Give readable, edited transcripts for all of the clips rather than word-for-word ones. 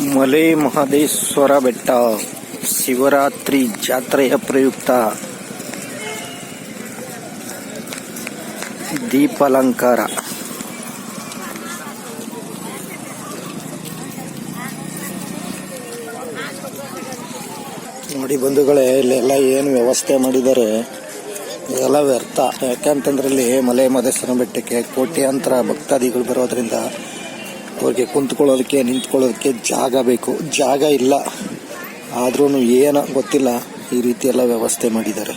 ಮಲೆ ಮಹದೇಶ್ವರ ಬೆಟ್ಟ ಶಿವರಾತ್ರಿ ಜಾತ್ರೆಯ ಪ್ರಯುಕ್ತ ದೀಪಾಲಂಕಾರ. ನೋಡಿ ಬಂಧುಗಳೇ, ಇಲ್ಲೆಲ್ಲ ಏನು ವ್ಯವಸ್ಥೆ ಮಾಡಿದ್ದಾರೆ ಇದೆಲ್ಲ ವ್ಯರ್ಥ. ಯಾಕಂತಂದ್ರೆ ಇಲ್ಲಿ ಮಲೆ ಮಹದೇಶ್ವರ ಬೆಟ್ಟಕ್ಕೆ ಕೋಟ್ಯಾಂತರ ಭಕ್ತಾದಿಗಳು ಬರೋದ್ರಿಂದ ಅವ್ರಿಗೆ ಕುಂತ್ಕೊಳ್ಳೋದಕ್ಕೆ ನಿಂತ್ಕೊಳ್ಳೋದಕ್ಕೆ ಜಾಗ ಬೇಕು. ಜಾಗ ಇಲ್ಲ, ಆದ್ರೂ ಏನೋ ಗೊತ್ತಿಲ್ಲ ಈ ರೀತಿ ಎಲ್ಲ ವ್ಯವಸ್ಥೆ ಮಾಡಿದ್ದಾರೆ.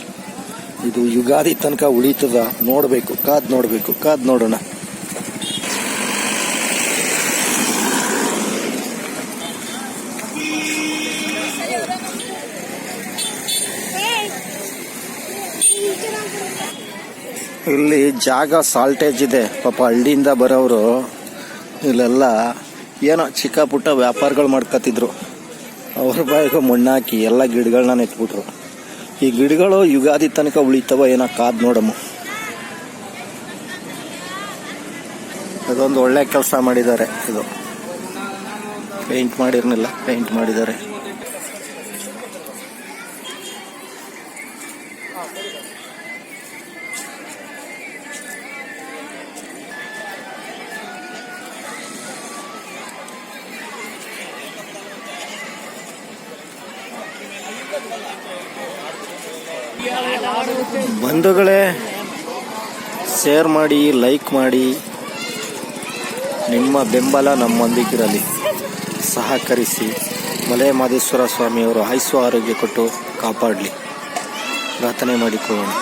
ಇದು ಯುಗಾದಿ ತನಕ ಉಳಿತದ, ನೋಡಬೇಕು, ಕಾದ್ ನೋಡೋಣ. ಇಲ್ಲಿ ಜಾಗ ಸಾಲ್ಟೇಜ್ ಇದೆ. ಪಾಪ ಹಳ್ಳಿಯಿಂದ ಬರೋರು ಇಲ್ಲೆಲ್ಲ ಏನೋ ಚಿಕ್ಕ ಪುಟ್ಟ ವ್ಯಾಪಾರಗಳು ಮಾಡ್ಕೊತಿದ್ರು. ಅವ್ರ ಬಾಯಿಗೆ ಮಣ್ಣಾಕಿ ಎಲ್ಲ ಗಿಡಗಳನ್ನ ನೆಟ್ಬಿಟ್ರು. ಈ ಗಿಡಗಳು ಯುಗಾದಿ ತನಕ ಉಳಿತವ ಏನೋ ಕಾದ್ ನೋಡಮ್ಮ. ಅದೊಂದು ಒಳ್ಳೆ ಕೆಲಸ ಮಾಡಿದ್ದಾರೆ. ಇದು ಪೇಂಟ್ ಮಾಡಿರ್ನಿಲ್ಲ, ಪೇಂಟ್ ಮಾಡಿದ್ದಾರೆ. ಬಂಧುಗಳೇ, ಶೇರ್ ಮಾಡಿ, ಲೈಕ್ ಮಾಡಿ, ನಿಮ್ಮ ಬೆಂಬಲ ನಮ್ಮೊಂದಿಗಿರಲಿ. ಸಹಕರಿಸಿ. ಮಲೆ ಮಹದೇಶ್ವರ ಸ್ವಾಮಿಯವರು ಆಯುಸ್ಸು ಆರೋಗ್ಯ ಕೊಟ್ಟು ಕಾಪಾಡಲಿ. ಪ್ರಾರ್ಥನೆ ಮಾಡಿಕೊಳ್ಳೋಣ.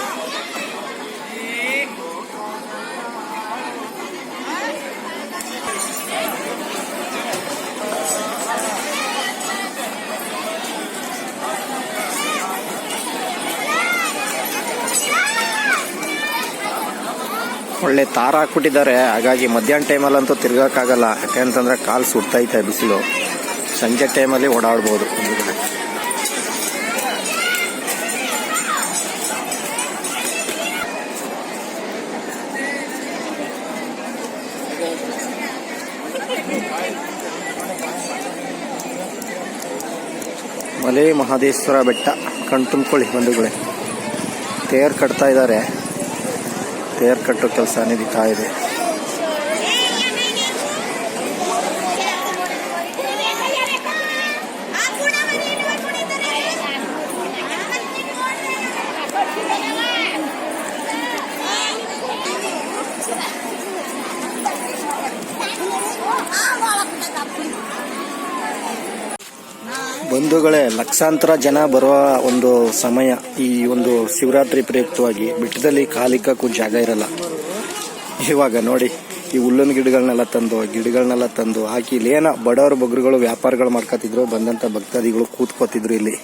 ಒಳ್ಳೆ ತಾರ ಹಾಕ್ಬಿಟ್ಟಿದ್ದಾರೆ. ಹಾಗಾಗಿ ಮಧ್ಯಾಹ್ನ ಟೈಮಲ್ಲಂತೂ ತಿರ್ಗೋಕ್ಕಾಗಲ್ಲ. ಯಾಕೆಂತಂದ್ರೆ ಕಾಲು ಸುಡ್ತೈತೆ ಬಿಸಿಲು. ಸಂಜೆ ಟೈಮಲ್ಲಿ ಓಡಾಡ್ಬೋದು. ಮಲೆ ಮಹದೇಶ್ವರ ಬೆಟ್ಟ ಕಣ್ತುಂಬ್ಕೊಳ್ಳಿ ಬಂಧುಗಳೇ. ತೇರು ಕಟ್ತಾ ಇದ್ದಾರೆ. ತೇರು ಕಟ್ಟೋ ಕೆಲಸ ನಡೀತಾ ಇದೆ. ಬಂಧುಗಳೇ, ಲಕ್ಷಾಂತರ ಜನ ಬರುವ ಒಂದು ಸಮಯ ಈ ಒಂದು ಶಿವರಾತ್ರಿ ಪ್ರಯುಕ್ತವಾಗಿ. ಬೆಟ್ಟದಲ್ಲಿ ಕಾಲಿಕ್ಕೂ ಜಾಗ ಇರಲ್ಲ. ಇವಾಗ ನೋಡಿ, ಈ ಹುಲ್ಲಿನ ಗಿಡಗಳನ್ನೆಲ್ಲ ತಂದು ಹಾಕಿ ಇಲ್ಲಿ ಏನೋ ಬಡವರು ಬಗ್ರುಗಳು ವ್ಯಾಪಾರಗಳು ಮಾಡ್ಕೊತಿದ್ರು. ಬಂದಂತ ಭಕ್ತಾದಿಗಳು ಕೂತ್ಕೋತಿದ್ರು. ಇಲ್ಲಿ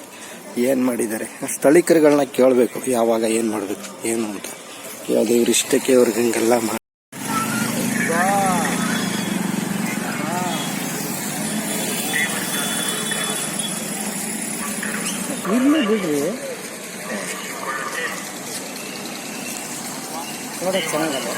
ಏನ್ ಮಾಡಿದ್ದಾರೆ? ಸ್ಥಳೀಕರುಗಳನ್ನ ಕೇಳಬೇಕು, ಯಾವಾಗ ಏನ್ ಮಾಡ್ಬೇಕು ಏನು ಅಂತ. ಯಾವ್ದು ಇವ್ರಿಷ್ಟಕ್ಕೆ ಅವ್ರಿಗೆ ಹಿಂಗೆಲ್ಲ ಇಲ್ಲಿ ಬಿಡ್ರಿ, ನೋಡಕ್ಕೆ ಚೆನ್ನಾಗಲ್ಲ.